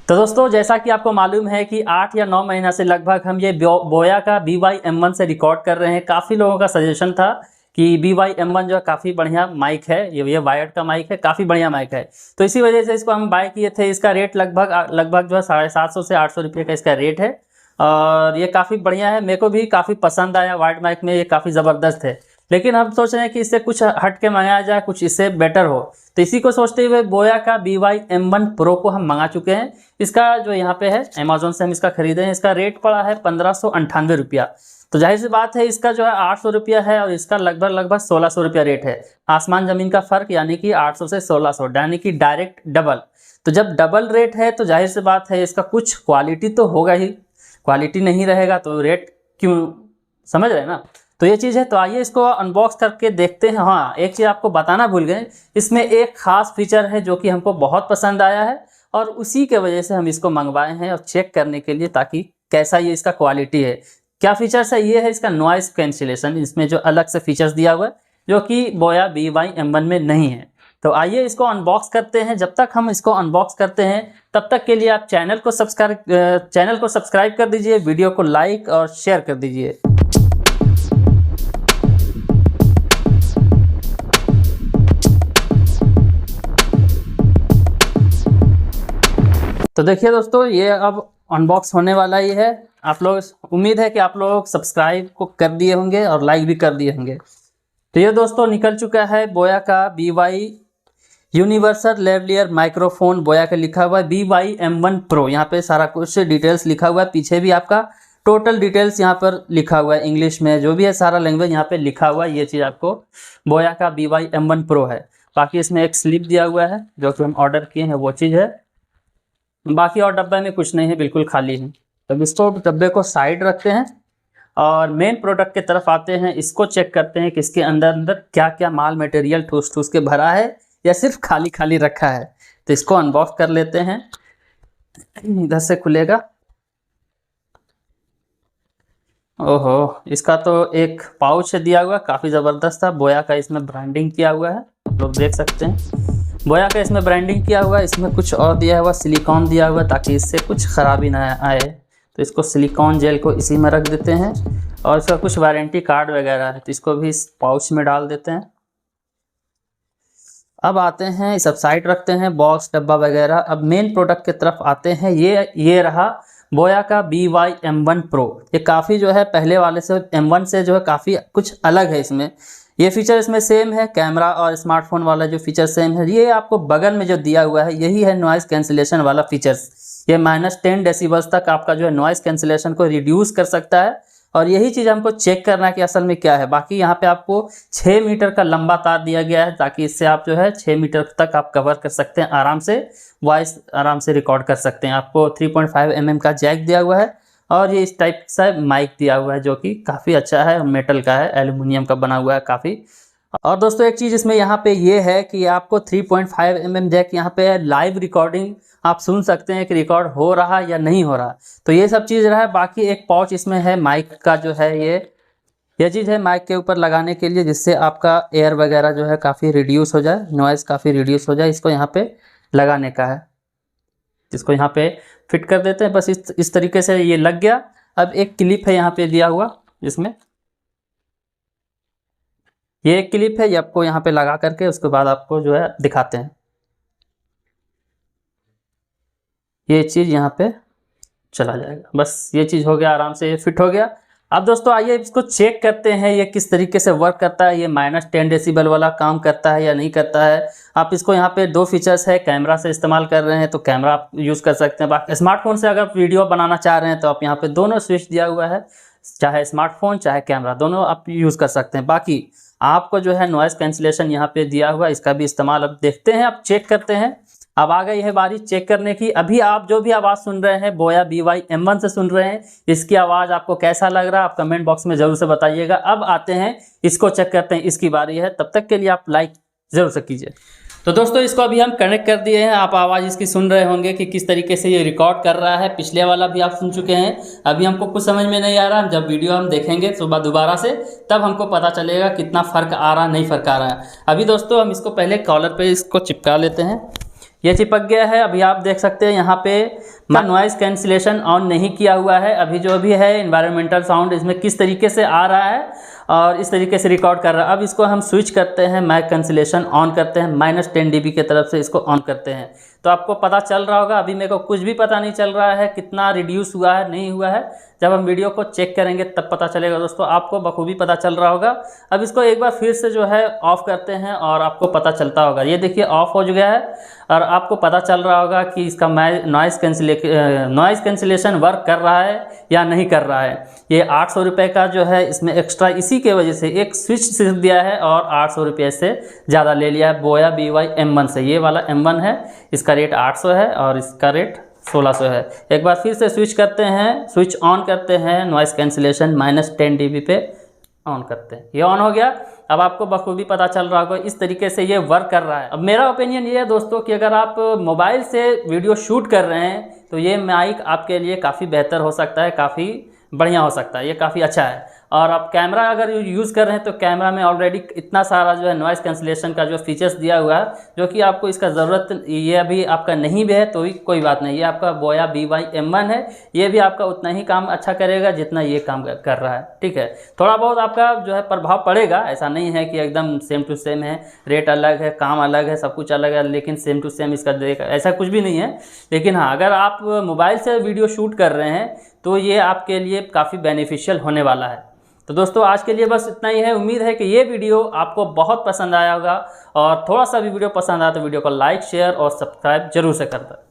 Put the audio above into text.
तो दोस्तों जैसा कि आपको मालूम है कि 8 या 9 महीना से लगभग हम ये बोया का BY-M1 से रिकॉर्ड कर रहे हैं। काफ़ी लोगों का सजेशन था कि BY-M1 जो है काफ़ी बढ़िया माइक है, ये वायर्ड का माइक है, काफ़ी बढ़िया माइक है। तो इसी वजह से इसको हम बाय किए थे। इसका रेट लगभग जो है 750 से 800 रुपये का इसका रेट है और ये काफ़ी बढ़िया है। मेरे को भी काफ़ी पसंद आया, वायर्ड माइक में ये काफ़ी ज़बरदस्त है। लेकिन हम सोच रहे हैं कि इससे कुछ हट के मंगाया जाए, कुछ इससे बेटर हो। तो इसी को सोचते हुए बोया का BY-M1 Pro को हम मंगा चुके हैं। इसका जो यहाँ पे है अमेजोन से हम इसका खरीदे हैं। इसका रेट पड़ा है 1598 रुपया। तो जाहिर सी बात है इसका जो है 800 रुपया है और इसका लगभग 1600 रुपया रेट है। आसमान ज़मीन का फ़र्क, यानी कि 800 से 1600, यानी कि डायरेक्ट डबल। तो जब डबल रेट है तो जाहिर सी बात है इसका कुछ क्वालिटी तो होगा ही। क्वालिटी नहीं रहेगा तो रेट क्यों, समझ रहे हैं ना। तो ये चीज़ है। तो आइए इसको अनबॉक्स करके देखते हैं। हाँ, एक चीज़ आपको बताना भूल गए, इसमें एक ख़ास फीचर है जो कि हमको बहुत पसंद आया है और उसी के वजह से हम इसको मंगवाए हैं और चेक करने के लिए, ताकि कैसा ये इसका क्वालिटी है। क्या फीचर्स है, ये है इसका नॉइज़ कैंसिलेशन। इसमें जो अलग से फीचर्स दिया हुआ है जो कि बोया BY-M1 में नहीं है। तो आइए इसको अनबॉक्स करते हैं। जब तक हम इसको अनबॉक्स करते हैं तब तक के लिए आप चैनल को सब्सक्राइब कर दीजिए, वीडियो को लाइक और शेयर कर दीजिए। तो देखिए दोस्तों, ये अब अनबॉक्स होने वाला ही है। आप लोग, उम्मीद है कि आप लोग सब्सक्राइब को कर दिए होंगे और लाइक भी कर दिए होंगे। तो ये दोस्तों निकल चुका है बोया का BY यूनिवर्सल लेवलियर माइक्रोफोन। बोया का लिखा हुआ है BY-M1 Pro। यहाँ पे सारा कुछ डिटेल्स लिखा हुआ है। पीछे भी आपका टोटल डिटेल्स यहाँ पर लिखा हुआ है, इंग्लिश में जो भी है सारा लैंग्वेज यहाँ पे लिखा हुआ है। ये चीज़ आपको बोया का BY-M1 Pro है। बाकी इसमें एक स्लिप दिया हुआ है जो कि हम ऑर्डर किए हैं, वो चीज़ है। बाकी और डब्बे में कुछ नहीं है, बिल्कुल खाली है। तो इसको डब्बे को साइड रखते हैं और मेन प्रोडक्ट की तरफ आते हैं। इसको चेक करते हैं कि इसके अंदर क्या क्या माल मटेरियल ठूस ठूस के भरा है या सिर्फ खाली खाली रखा है। तो इसको अनबॉक्स कर लेते हैं। इधर से खुलेगा। ओहो, इसका तो एक पाउच दिया हुआ, काफ़ी ज़बरदस्त था। बोया का इसमें ब्रांडिंग किया हुआ है, आप लोग देख सकते हैं। बोया का इसमें ब्रांडिंग किया हुआ है। इसमें कुछ और दिया हुआ, सिलिकॉन दिया हुआ, ताकि इससे कुछ ख़राबी ना आए। तो इसको सिलिकॉन जेल को इसी में रख देते हैं और इसका कुछ वारंटी कार्ड वगैरह है तो इसको भी इस पाउच में डाल देते हैं। अब आते हैं, सब साइड रखते हैं, बॉक्स डब्बा वगैरह। अब मेन प्रोडक्ट की तरफ आते हैं। ये रहा बोया का BY-M1 Pro। ये काफ़ी जो है पहले वाले से M1 से जो है काफ़ी कुछ अलग है। इसमें ये फीचर इसमें सेम है, कैमरा और स्मार्टफोन वाला जो फीचर सेम है। ये आपको बगल में जो दिया हुआ है यही है नॉइज़ कैंसिलेशन वाला फीचर्स। ये -10 डेसिबल्स तक आपका जो है नॉइज़ कैंसिलेशन को रिड्यूस कर सकता है और यही चीज़ हमको चेक करना है कि असल में क्या है। बाकी यहाँ पे आपको 6 मीटर का लंबा तार दिया गया है, ताकि इससे आप जो है 6 मीटर तक आप कवर कर सकते हैं, आराम से वॉइस आराम से रिकॉर्ड कर सकते हैं। आपको 3.5 mm का जैक दिया हुआ है और ये इस टाइप सा माइक दिया हुआ है जो कि काफ़ी अच्छा है, मेटल का है, एल्युमिनियम का बना हुआ है काफ़ी। और दोस्तों एक चीज़ इसमें यहाँ पे ये है कि आपको 3.5 mm जैक यहाँ पे लाइव रिकॉर्डिंग आप सुन सकते हैं कि रिकॉर्ड हो रहा या नहीं हो रहा। तो ये सब चीज़ रहा है। बाकी एक पाउच इसमें है माइक का, जो है ये चीज़ है माइक के ऊपर लगाने के लिए, जिससे आपका एयर वगैरह जो है काफ़ी रिड्यूस हो जाए, नॉइज़ काफ़ी रिड्यूस हो जाए। इसको यहाँ पे लगाने का है, जिसको यहाँ पे फिट कर देते हैं। बस इस तरीके से ये लग गया। अब एक क्लिप है यहाँ पे दिया हुआ, जिसमें ये एक क्लिप है, ये आपको यहाँ पे लगा करके उसके बाद आपको जो है दिखाते हैं। ये चीज़ यहाँ पे चला जाएगा। बस ये चीज़ हो गया, आराम से ये फिट हो गया। अब दोस्तों आइए इसको चेक करते हैं ये किस तरीके से वर्क करता है। ये -10 डेसिबल वाला काम करता है या नहीं करता है। आप इसको यहाँ पे 2 फीचर्स है, कैमरा से इस्तेमाल कर रहे हैं तो कैमरा आप यूज़ कर सकते हैं। बाकी स्मार्टफोन से अगर वीडियो बनाना चाह रहे हैं तो आप यहाँ पे दोनों स्विच दिया हुआ है, चाहे स्मार्टफोन चाहे कैमरा, दोनों आप यूज़ कर सकते हैं। बाकी आपको जो है नॉइज़ कैंसिलेशन यहाँ पे दिया हुआ, इसका भी इस्तेमाल अब देखते हैं, अब चेक करते हैं। अब आ गई है बारी चेक करने की। अभी आप जो भी आवाज़ सुन रहे हैं बोया BY-M1 से सुन रहे हैं, इसकी आवाज़ आपको कैसा लग रहा है आप कमेंट बॉक्स में ज़रूर से बताइएगा। अब आते हैं इसको चेक करते हैं, इसकी बारी है। तब तक के लिए आप लाइक ज़रूर से कीजिए। तो दोस्तों इसको अभी हम कनेक्ट कर दिए हैं। आप आवाज़ इसकी सुन रहे होंगे कि किस तरीके से ये रिकॉर्ड कर रहा है। पिछले वाला भी आप सुन चुके हैं। अभी हमको कुछ समझ में नहीं आ रहा, जब वीडियो हम देखेंगे सुबह दोबारा से तब हमको पता चलेगा कितना फ़र्क आ रहा नहीं फ़र्क आ रहा है। अभी दोस्तों हम इसको पहले कॉलर पे इसको चिपका लेते हैं। ये चिपक गया है। अभी आप देख सकते हैं यहाँ पे नॉइज़ कैंसिलेशन ऑन नहीं किया हुआ है। अभी जो भी है एनवायरमेंटल साउंड इसमें किस तरीके से आ रहा है और इस तरीके से रिकॉर्ड कर रहा है। अब इसको हम स्विच करते हैं, माइक कैंसिलेशन ऑन करते हैं, -10 dB की तरफ से इसको ऑन करते हैं तो आपको पता चल रहा होगा। अभी मेरे को कुछ भी पता नहीं चल रहा है कितना रिड्यूस हुआ है नहीं हुआ है। जब हम वीडियो को चेक करेंगे तब पता चलेगा दोस्तों, आपको बखूबी पता चल रहा होगा। अब इसको एक बार फिर से जो है ऑफ़ करते हैं और आपको पता चलता होगा। ये देखिए ऑफ़ हो गया है और आपको पता चल रहा होगा कि इसका नॉइज़ कैंसिलेशन वर्क कर रहा है या नहीं कर रहा है। ये 800 रुपये का जो है इसमें एक्स्ट्रा इसी के वजह से एक स्विच सिर्फ दिया है और 800 रुपये से ज़्यादा ले लिया है बोया BY M1 से। ये वाला M1 है, इसका रेट 800 है और इसका रेट 1600 है। एक बार फिर से स्विच करते हैं, स्विच ऑन करते हैं, नॉइज़ कैंसिलेशन -10 dB पे ऑन करते हैं। ये ऑन हो गया। अब आपको बखूबी पता चल रहा होगा इस तरीके से ये वर्क कर रहा है। अब मेरा ओपिनियन ये है दोस्तों कि अगर आप मोबाइल से वीडियो शूट कर रहे हैं तो ये माइक आपके लिए काफ़ी बेहतर हो सकता है, काफ़ी बढ़िया हो सकता है, ये काफ़ी अच्छा है। और आप कैमरा अगर यूज़ कर रहे हैं तो कैमरा में ऑलरेडी इतना सारा जो है नॉइज़ कैंसिलेशन का जो फीचर्स दिया हुआ है, जो कि आपको इसका ज़रूरत ये अभी आपका नहीं भी है तो भी कोई बात नहीं। ये आपका बोया BY M1 है, ये भी आपका उतना ही काम अच्छा करेगा जितना ये काम कर रहा है। ठीक है, थोड़ा बहुत आपका जो है प्रभाव पड़ेगा, ऐसा नहीं है कि एकदम सेम टू सेम है, रेट अलग है, काम अलग है, सब कुछ अलग है, लेकिन सेम टू सेम इसका देगा ऐसा कुछ भी नहीं है। लेकिन हाँ, अगर आप मोबाइल से वीडियो शूट कर रहे हैं तो ये आपके लिए काफ़ी बेनिफिशियल होने वाला है। तो दोस्तों आज के लिए बस इतना ही है। उम्मीद है कि ये वीडियो आपको बहुत पसंद आया होगा और थोड़ा सा भी वीडियो पसंद आया तो वीडियो को लाइक, शेयर और सब्सक्राइब जरूर से कर दें।